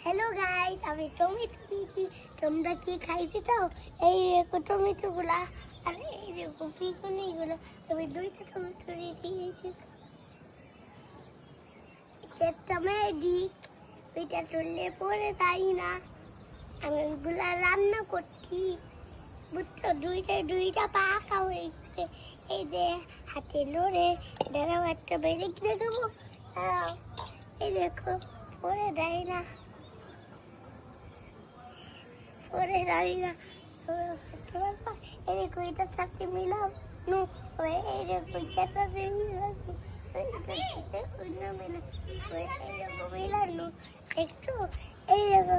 Hello guys, আমি tomato নিয়েছি। তোমরা কি খাইছি তো? এই দেখো টমেটো গুলা, আর এই দেখো বেগুনি গুলো। আমি দুইটা টমেটো নিয়েছি। এটা ম্যাজিক, ওইটা তুললে পরে তাই না। আমি ওইগুলা রান্না করছি, বুঝছো? দুইটা পাকা হয়ে গেছে। এই যে হাতে লড়ে দাঁড়াও, একটা বেড়ে কিনে দেবো। এই দেখো পরে দেয় না, পরে দাঁড়িয়ে না। এই দেখো এটার সাথে মিলাম নো, এই দেখো এটার সাথে মিলানো, মিলানো একটু, এই দেখো